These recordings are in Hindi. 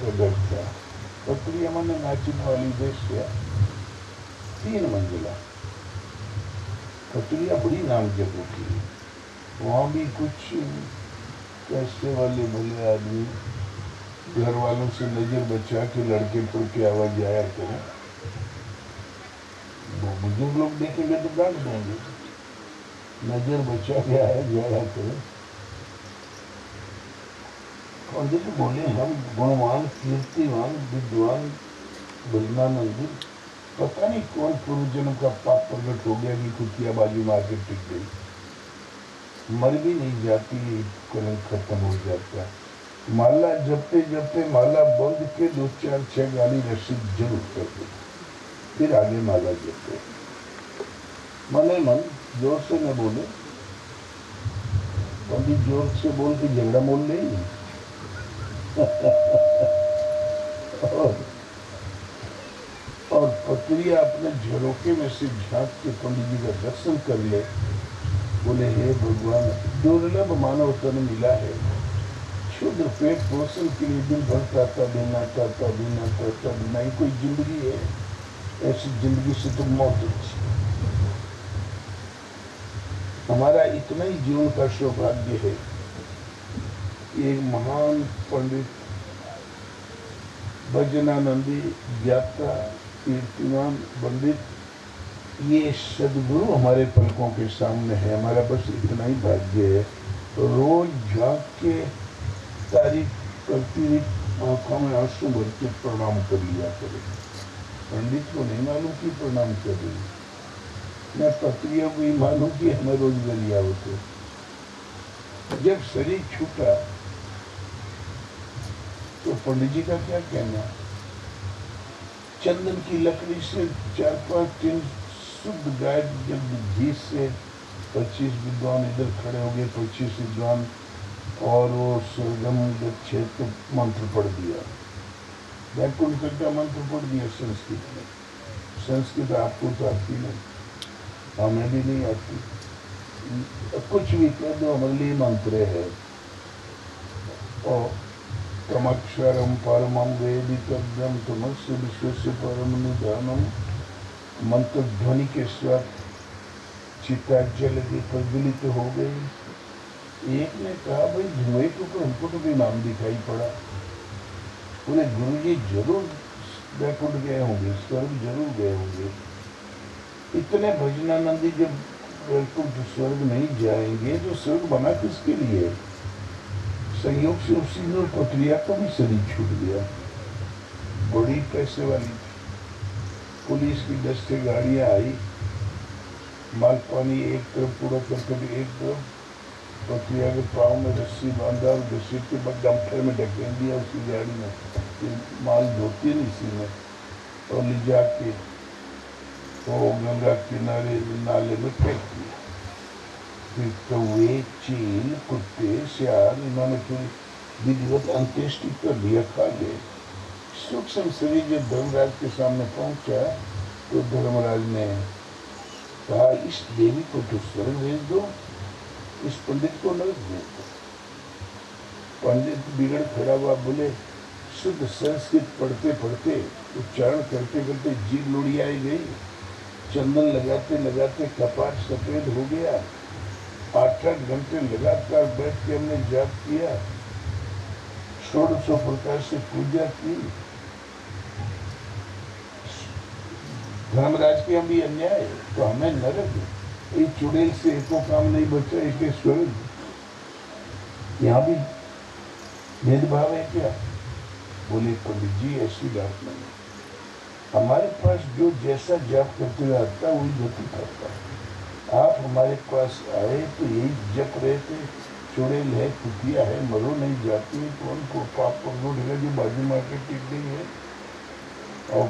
का घर था। पत्री मैंने नाचने वाली देश से 3 मंजिला पत्रिया बड़ी नाम जगह थी। वहाँ भी कुछ पैसे वाले भले आदमी घर वालों से नजर बचा के लड़के फुड़के आवाज आया करें। वो बुजुर्ग लोग देखेंगे तो डांट देंगे, नजर बचा के आया जाया करें। पंडित बोले हम गुणवान कीर्तिवान विद्वान भजनानंद, पता नहीं कौन पूर्व जन्म का पाप प्रकट हो गया कि कुतिया बाजू मार के टिक गई, मर भी नहीं जाती, कलंक खत्म हो जाता। माला जपते जपते माला बंद के 2 4 6 गाली रसीद जरूर कर दे, फिर आगे माला जपते। मने मन जोर से न बोले, पंडित जोर से बोल के झगड़ा मोल नहीं। और पत्रिया अपने झरोके में से झांक के पंडित जी का दर्शन कर ले। बोले हे भगवान, दुर्लभ मानव तन मिला है, शुद्ध पेट पोषण के लिए दिन भर ताता बिना ही कोई जिंदगी है, ऐसी जिंदगी से तो मौत अच्छी। हमारा इतना ही जीवन का सौभाग्य है। एक महान पंडित भजनानंदी ज्ञाता कीर्तिमान पंडित, ये सदगुरु हमारे पलकों के सामने है। हमारा बस इतना ही भाग्य है, रोज झांक के तारीफ करती हुई आंखों में आंसू भर के प्रणाम कर लिया करे। पंडित को नहीं मालूम कि प्रणाम कर रही, मैं पत्रियों को ही मालूम कि हमें रोज गलिया होते। जब शरीर छूटा तो पंडित जी का क्या कहना, चंदन की लकड़ी से 4-5 टिन शुद्ध गाय जब घी से 25 विद्वान इधर खड़े हो गए, 25 विद्वान, और वो स्वर्गम गच्छेत मंत्र पढ़ दिया, वैकुंठ का मंत्र पढ़ दिया संस्कृत में। संस्कृत आपको तो आती नहीं, हमें भी नहीं आती, कुछ भी कह दो हमारे लिए मंत्र है। और तमक्षरम परमं वेदितव्यम तमस्य विश्वस्य परम निधानम, मंत्र ध्वनि के साथ चिता जल के प्रज्वलित हो गई। एक ने कहा भाई धुएं के ऊपर हमको तो कोई नाम दिखाई पड़ा। बोले गुरु जी जरूर वैकुंठ गए होंगे, स्वर्ग जरूर गए होंगे। इतने भजनानंदी जब वैकुंठ स्वर्ग नहीं जाएंगे तो स्वर्ग बना किसके लिए। संयोग से उसी दिन पत्रिया का भी शरीर छूट गया। बड़ी पैसे वाली थी, पुलिस की 10 से गाड़ियां आई, माल पानी एक तरफ, पूरा करकट एक तरफ, पत्रिया के पाँव में रस्सी बांधा और घसीट के बाद डंपर में ढकेल दिया उसी गाड़ी में। माल धोती नहीं इसी में, और ले जाके वो गंगा किनारे नाले में फेंक दिया। फिर कौवे चील कुत्ते सियार इन्होंने फिर विधिवत अंत्येष्टि कर दिया, खा गए। सूक्ष्म शरीर जब धर्मराज के सामने पहुंचा तो धर्मराज ने कहा इस देवी को तो स्वर्ग भेज दो, इस पंडित को नरक भेज दो। पंडित बिगड़ खड़ा हुआ, बोले शुद्ध संस्कृत पढ़ते पढ़ते उच्चारण करते करते जीभ लुढ़ियाई गई, चंदन लगाते लगाते कपाट सफेद हो गया। 8-8 घंटे लगातार बैठ के हमने जाप किया, 1600 प्रकार से पूजा की। धर्मराज के हम भी अन्याय तो हमें नरक, एक चुड़ैल से एको काम नहीं बचा, एक स्वर्ग। यहाँ भी भेदभाव है क्या। बोले पंडित जी ऐसी बात नहीं, हमारे पास जो जैसा जाप करते हुए आता वही गति करता है। आप हमारे पास आए तो यही जप रहे थे, चुड़ैल है कुतिया है, मरो नहीं जाती है, कौन को पाप प्रगट है जो बाजू मार के टिक गई है। और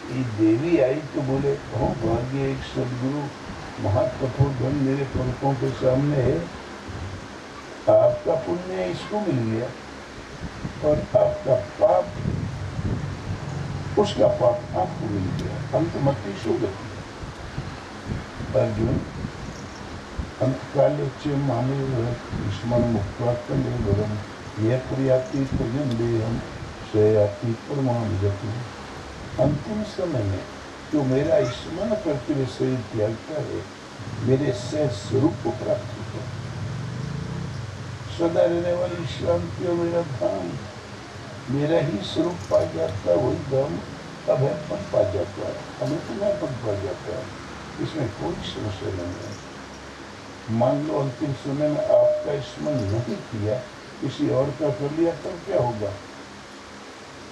ये देवी आई तो बोले हो भाग्य, एक सदगुरु महाकठोर धन मेरे पलकों के सामने है, आपका पुण्य इसको मिल गया और आपका पाप उसका पाप आपको मिल गया, अंतमति सुगति। अर्जुन अंतकाले च मामेव स्मरण मुक्त्वा कलेवरम यह प्रयाति प्रजन देहम शयाति परमाणु गति। अंतिम समय में जो मेरा स्मरण करते हुए शरीर त्यागता है, मेरे सह स्वरूप को प्राप्त होता है। सदा रहने वाली शांति और मेरा धाम, मेरा ही स्वरूप पा जाता है, वही धाम अभयपन पा जाता है, अमृतमयपन पा जाता है। इसमें कोई समस्या नहीं है। मान लो अंतिम समय में आपका स्मरण नहीं किया, किसी और का कर लिया, तब क्या होगा?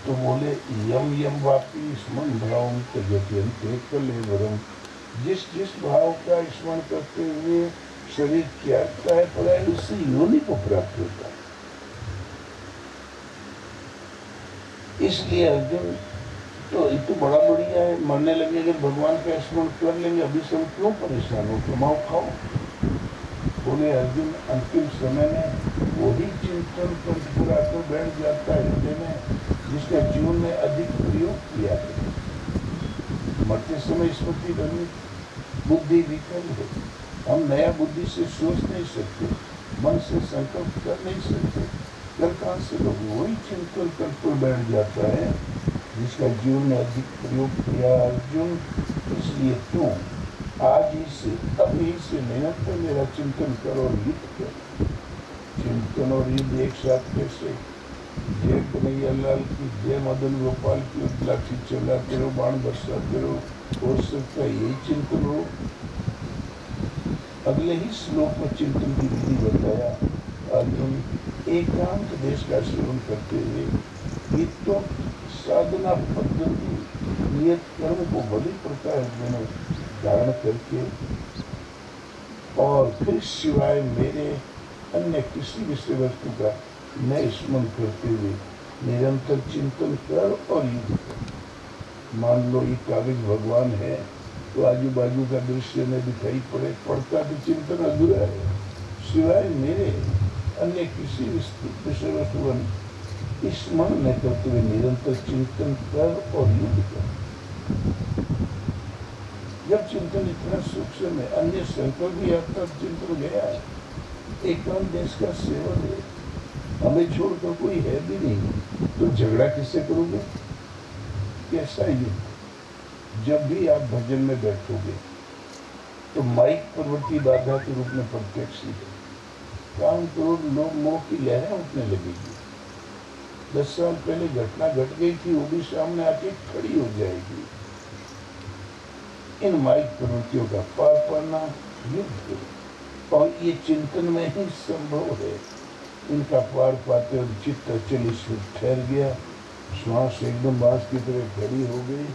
तो बोले यम यम वापी स्मरण भाव त्यजत्यन्ते कलेवरम। जिस जिस भाव का स्मरण करते हुए शरीर त्यागता है, पर उससे योनि को प्राप्त होता है। इसलिए अर्जुन तो ये तो बड़ा बढ़िया है, मरने लगे अगर भगवान का स्मरण कर लेंगे, अभी से हम क्यों परेशान हो, कमाओ खाओ। बोले अर्जुन अंतिम समय में वही चिंतन पर आकर बैठ जाता है हृदय में, जिसका जीवन में अधिक प्रयोग किया है। मरते समय स्मृति बनी, बुद्धि विकल है, हम नया बुद्धि से सोच नहीं सकते, मन से संकल्प कर नहीं सकते, कर कहाँ से लोग? वही चिंतन कर बैठ जाता है जिसका जीवन में अधिक प्रयोग किया। अर्जुन इसलिए तू आज ही से, अभी से निरंतर मेरा चिंतन करो और युद्ध करो। चिंतन और युद्ध एक साथ कैसे? जय कन्हैया लाल की, जय मदन गोपाल की, लाठी चलाते रहो, बाण बरसाते रहो, हो सकता है यही चिंतन हो। अगले ही श्लोक में चिंतन की विधि बताया। अर्जुन एकांत देश का सेवन करते हुए तो साधना पद्धति नियत कर्म को बड़ी प्रकार में धारण करके और फिर सिवाय मेरे अन्य किसी विषय वस्तु का न स्मरण करते हुए निरंतर चिंतन कर और युद्ध कर। मान लो ये कागज भगवान है, तो आजू बाजू का दृश्य में दिखाई पड़ता तो चिंतन अधूरा है। सिवाय मेरे अन्य किसी विषय वस्तु स्मरण न करते हुए निरंतर चिंतन कर और युद्ध कर। जब चिंतन इतना सूक्ष्म है, अन्य संकल्प भी आता, चिंतन गया है। एकांत देश का सेवन है, हमें छोड़कर कोई है भी नहीं, तो झगड़ा किससे करोगे? कैसा युद्ध? जब भी आप भजन में बैठोगे तो माइक प्रवृत्ति बाधा के रूप में प्रत्यक्ष है। काम करोड़ लोग मोह की लहरें उठने लगेगी। 10 साल पहले घटना घट गई थी, वो भी सामने आके खड़ी हो जाएगी। इन माइक प्रवृत्तियों का पार पाना युद्ध, और ये चिंतन में ही संभव है। इनका पार पाते और चित्त अचल इसमें ठहर गया, श्वास एकदम बांस की तरह खड़ी हो गई।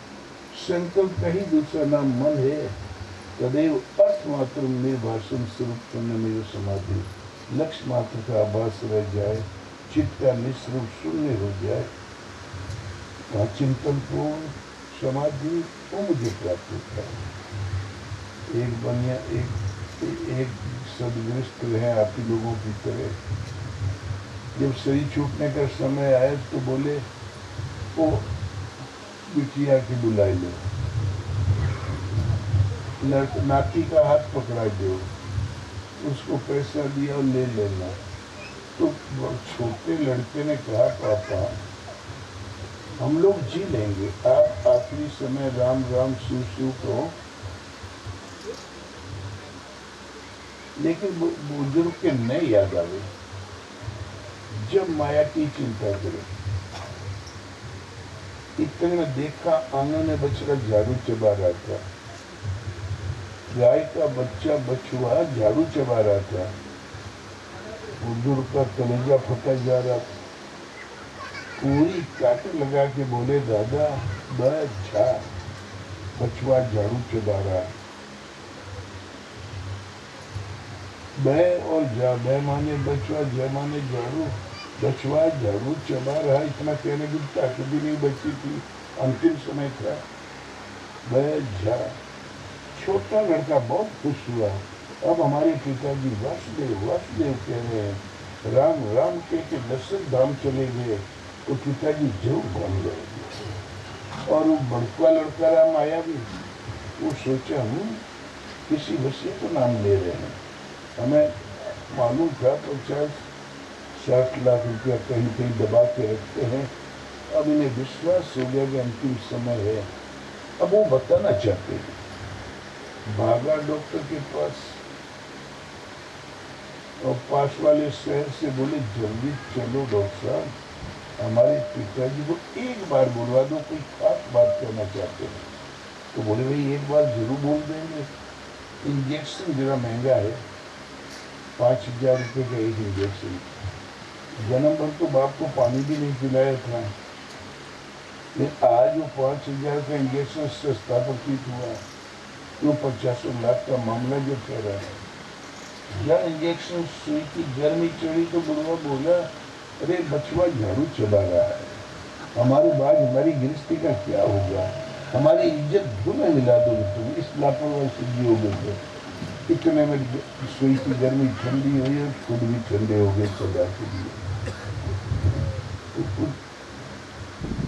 संकल्प का ही दूसरा नाम मन है। तदेव अर्थ मात्र निर्भाषण स्वरूप मेरे समाधि, लक्ष्य मात्र का आभास रह जाए, चित्त का निस्वरूप शून्य हो जाए, वहाँ चिंतन पूर्ण समाधि वो मुझे प्राप्त होता है। एक बनिया एक सदग्रस्त रहे आप ही लोगों की तरह। जब शरीर छूटने का समय आया तो बोले वो बिटिया की बुलाई लो, नाती का हाथ पकड़ा दो, उसको पैसा दिया और ले लेना। तो छोटे लड़के ने कहा पापा हम लोग जी लेंगे, आप आखिरी समय राम राम शिव शिव कहो, लेकिन बुजुर्ग के नहीं याद आवे। जब माया की चिंता करे, इतने में देखा आंगन में बछड़ा झाड़ू चबा रहा था, गाय का बच्चा बछुआ झाड़ू चबा रहा था। बुजुर्ग का कलेजा फटा जा रहा था, पूरी काटे लगा के बोले दादा बच्चा बछुआ झाड़ू चबा रहा है। बै और जा, बै माने बछुआ, जय माने झाड़ू, बछुआ झाड़ू चबा रहा। इतना कहने की ताकत भी नहीं बची थी, अंतिम समय था। झा छोटा लड़का बहुत खुश हुआ। अब हमारे पिताजी वासुदेव वासुदेव कह रहे हैं, राम राम कह के 10 धाम चले गए, तो पिताजी जरूर बन गए। और वो बड़का लड़का राम आया भी, वो सोचा हम किसी वसीयत तो नाम ले रहे हैं, हमें मालूम था 50-60 लाख रुपया कहीं कहीं दबा के रखते हैं, अब इन्हें विश्वास हो गया कि अंतिम समय है। अब वो बताना चाहते हैं, भागा डॉक्टर के पास और पास वाले शहर से बोले जल्दी चलो डॉक्टर साहब, हमारे पिताजी को एक बार बुलवा दो, कोई खास बात कहना चाहते हैं। तो बोले भाई एक बार जरूर बोल देंगे। इंजेक्शन जरा महंगा है, 5,000 रुपये का एक इंजेक्शन। जन्म भर तो बाप को पानी भी नहीं पिलाया था, लेकिन आज वो 5,000 का इंजेक्शन सस्ता प्रतीत हुआ। वो 50 लाख का मामला जो कह रहा है, या इंजेक्शन सुई की गर्मी चढ़ी तो बुढ़वा बोला, अरे बचवा झाड़ू चला रहा है, हमारे बाद हमारी गृहस्थी का क्या होगा, हमारी इज्जत धूल में मिला दोगे तुम, इस लापरवाही से जियोगे। इतने में सुई की गर्मी ठंडी हुई और खुद भी ठंडे हो गए सजा के लिए।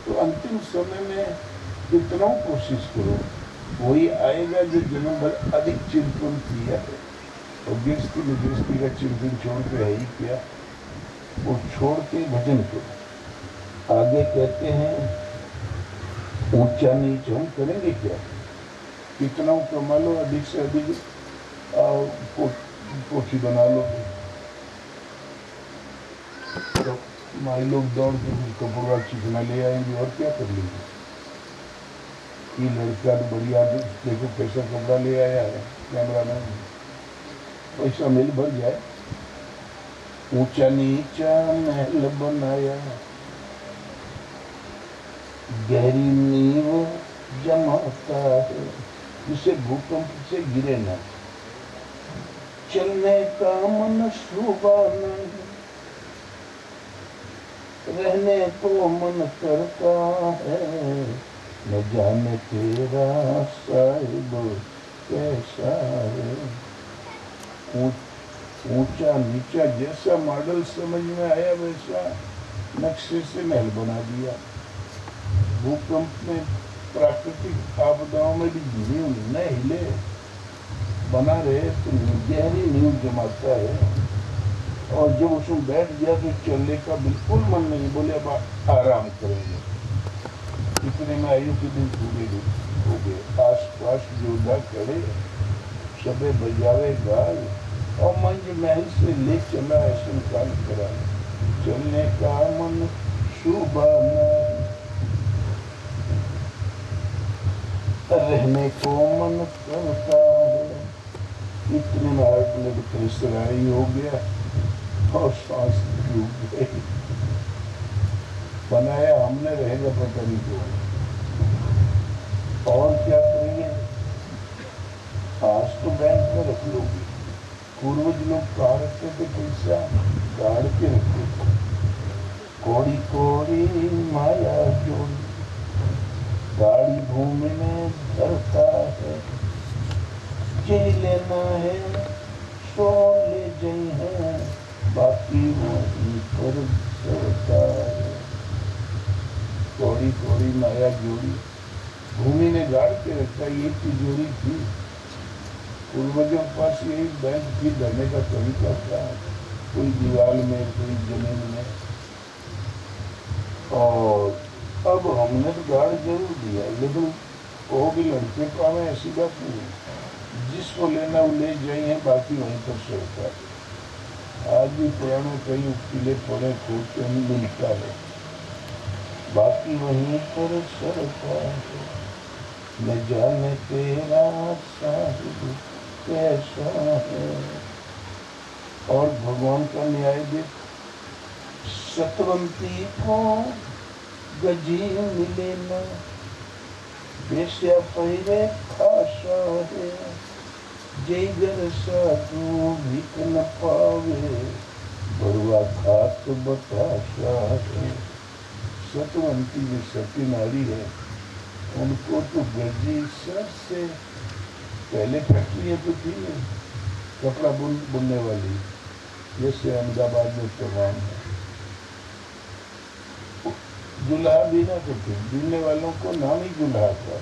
तो अंतिम समय में कितना कोशिश करो, वही आएगा जो जन्म भर अधिक चिंतन किया है। और गृहस्थी का चिंतन छोड़ के है ही क्या, वो छोड़ के भजन करो। आगे कहते हैं ऊंचा नीच हम करेंगे क्या, कितना कमा लो, अधिक से अधिक कोठी बना लो, तो माई लोग दौड़ के कपड़ा चिकना ले आएंगे और क्या कर लेंगे। ये लड़का तो बढ़िया देखो कैसा कपड़ा ले आया है, कैमरा मैन, पैसा मिल भर जाए। ऊंचा नीचा महल बनाया, गहरी नींव जमाता है, जिसे भूकंप से गिरे ना। चलने का मन शोभा नहीं, रहने को मन करता है, न जाने तेरा साहिब कैसा है। ऊंचा नीचा जैसा मॉडल समझ में आया वैसा नक्शे से महल बना दिया। भूकंप में, प्राकृतिक आपदाओं में भी नींव न हिले, बना रहे तो गहरी नींव जमाता है। और जब उसमें बैठ गया तो चलने का बिल्कुल मन नहीं, बोले अब आराम करेंगे। इतने में आयु के दिन पूरे हो गए। आस पास जोधा खड़े, सबे बजावे गाल, और मंज महल से ले चला ऐसा काल करा। चलने का मन शुभा नहीं, रहने को मन करता है। इतने में हार्ट में प्रेशराई हो गया और सांस रुक गई। बनाया हमने, रहेगा पता नहीं क्यों। और क्या करेंगे, आज तो बैंक में रख लोगे, पूर्वज लोग कहा रखते थे पैसा गाड़ के रखते थे। कोड़ी कोड़ी माया जोड़ी, गाड़ी भूमि में धरता है। जे लेना है सो ले जाई है, बाकी वहीं पर चलता है। कोड़ी कोड़ी माया जोड़ी, भूमि ने गाड़ के रखा, ये तिजोरी थी। पूर्वजों के पास यही बैंक भी धरने का तरीका था, कोई दीवार में, कोई जमीन में। और अब हमने तो गाड़ जरूर दिया, लेकिन वो भी लड़के पावे ऐसी बात नहीं है। जिसको लेना वो ले जाइए, बाकी वहीं पर चलता है। आज भी पुराने कई किले पड़े खोज के नहीं मिलता है, बाकी वहीं पर चलता है। न जाने तेरा साहिब कैसा है। और भगवान का न्याय देख, सतवंती को गजी मिले न, बेस्या पहिरे खासा है। जय घर साधु भीख न पावे, बरुआ खात बताशा है। सतवंती जो सती नारी है, उनको तो गजी सर से पहले फैक्ट्री तो थी कपड़ा बुनने वाली, जैसे अहमदाबाद में तमाम है। जुल्हा भी ना करते, बुनने वालों को नाम ही जुल्हा था।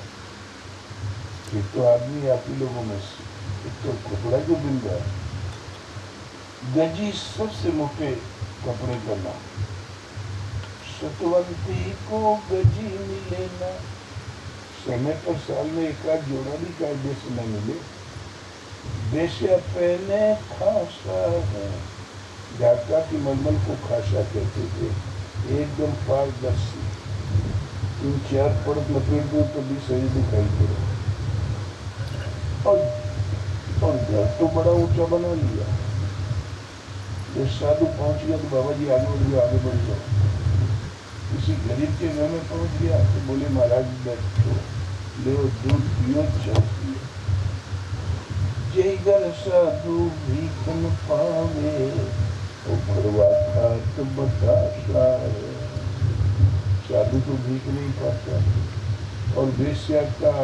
ये तो आदमी आप ही लोगों में से, तो कपड़ा जो बुन रहा है, गजी सबसे मोटे कपड़े का नाम। सतवंती को गजी मिले ना, समय पर साल में एक आध जोड़ा भी कायदे से न मिले। बेशा पहने खासा है, ढाका की मलमल को खासा कहते थे, एकदम पारदर्शी। 3-4 परत लपेट दो तो भी सही दिखाई पड़े। और घर तो बड़ा ऊंचा बना लिया। जब साधु पहुंच गया तो बाबा जी आगे बढ़ जाओ। किसी गरीब के घर में पहुंच गया तो बोले महाराज बैठो, ले दूध पियो, चाय पियो। जय घर साधु भीख न पावे, तो भरवा खात बतासा है। साधु तो भीख नहीं पाता, और वेश्या का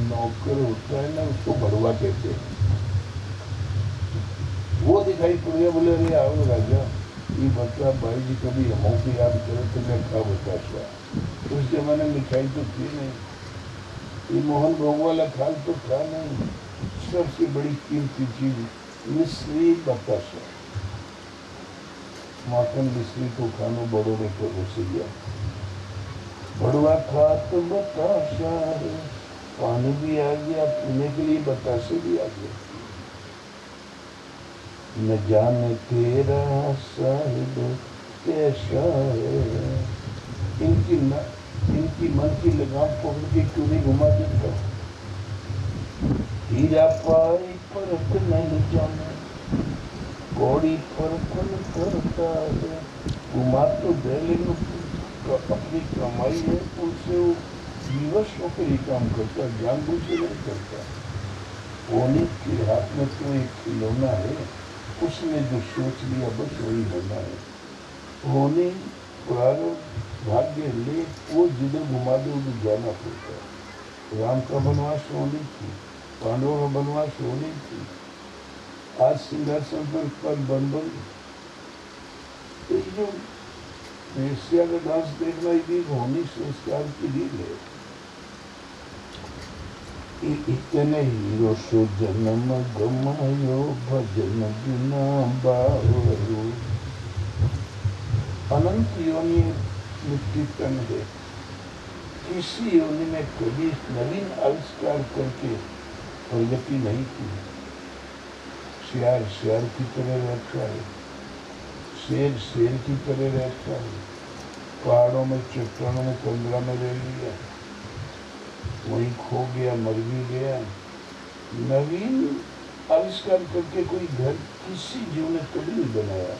नौकर होता है ना, उसको भरवा कहते हैं। वो दिखाई पड़ गया, बोले अरे आओ राजा, ये बता भाई जी कभी हमों की याद करे तो मैं खा बताशा। उस जमाने में मिठाई तो थी नहीं, ये मोहन भोग वाला खाल तो था नहीं। सबसे बड़ी कीमती चीज मिश्री बताशा, माखन मिश्री को खानो बड़ों में तो रसिया। बड़वा खा तो बताशा, पानी भी आ गया, पीने के लिए बताशे भी आ गए। न जाने तेरा साहिब कैसा है, इनकी मन की लगाम पकड़ के क्यों नहीं घुमा देता। हीरा पाई परख नहीं जाने, कौड़ी परखन करता है। घुमा तो दे, लेकिन अपनी कमाई है उससे वो विवश होकर ही काम करता, जानबूझ के नहीं करता। होने के हाथ में तो एक खिलौना है, उसने जो सोच लिया बस वही होना है। होने प्रारंभ भाग्य ले, वो जिधर घुमा दे उधर जाना पड़ता है। राम का वनवास होने की, पांडवों का वनवास होने की, आज सिंहासन पर पद बन बन। तो जो वेश्या का डांस देखना ही होनी संस्कार की रील है। इतने हीरो सो जन्म गमायो, भजन बिना बावरो। अनंत योनि मिट्टी तन है, किसी योनि में कभी नवीन आविष्कार करके प्रगति नहीं की। शेर की तरह रहता है, शेर की तरह रहता है। पहाड़ों में, चट्टानों में, तंद्रा में रह लिया, वहीं खो गया, मर भी गया। नवीन आविष्कार करके कोई घर किसी जीव ने कभी नहीं बनाया।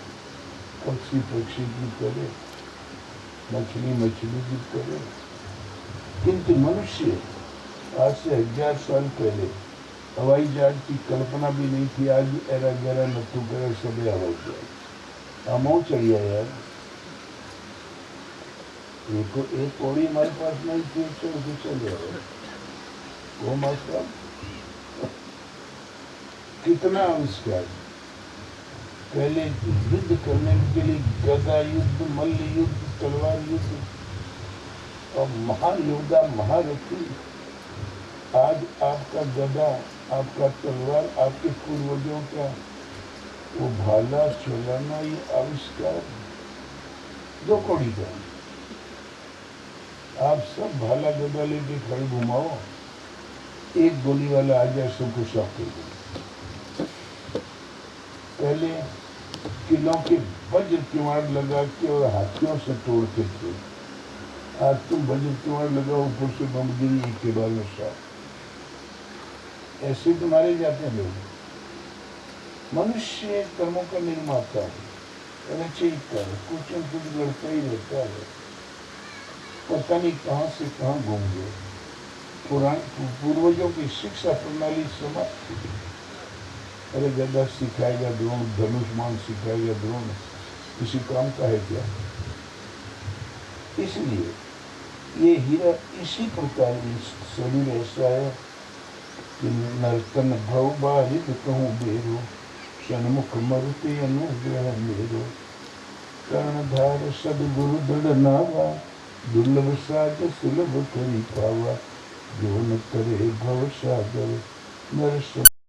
पक्षी की करे, मछली की करे, किंतु मनुष्य आज से 1000 साल पहले हवाई जहाज की कल्पना भी नहीं थी। आज एरा गहरा नत्थु गहरा सब हवाई जहाज हम चढ़िया यार। एक कौड़ी हमारे पास नहीं थी, चल के चल जाए वो मास्टर। कितना आविष्कार। पहले युद्ध करने के लिए गदा युद्ध, मल्ल युद्ध, तलवार युद्ध, और महान योद्धा, महारथी। आज आपका गदा, आपका तलवार, आपके पूर्वजों का वो भाला चलाना, ये आविष्कार 2 कौड़ी का। आप सब भाला गदा लेके खड़े घुमाओ, एक गोली वाला आ जाए सबको शॉक कर दे। पहले किलों के वज्र किवाड़ लगा के और हाथियों से तोड़ते थे। आज तुम वज्र किवाड़ लगाओ, ऊपर से बमगिरी एक के बाद में शॉक। ऐसे तो मारे जाते हैं लोग। मनुष्य कर्मों का निर्माता है, रचयिता है, कुछ न कुछ गढ़ता ही रहता है। पता नहीं कहाँ से कहाँ घूम गए। पूर्वजों की शिक्षा प्रणाली समाप्त थी। अरे गदा सिखाएगा द्रोण, धनुष्मान सिखाएगा द्रोण, किसी काम का है क्या? इसलिए ये हीरा इसी प्रकार शरीर ऐसा है कि नर्तन भव बारिद कहूँ बेरो, सन्मुख मरुते अनुग्रह मेरो। कर्णधार सदगुरु दृढ़ नावा, दुर्लभ साज सुलभ करी पावा। जो न करे भव सागर नर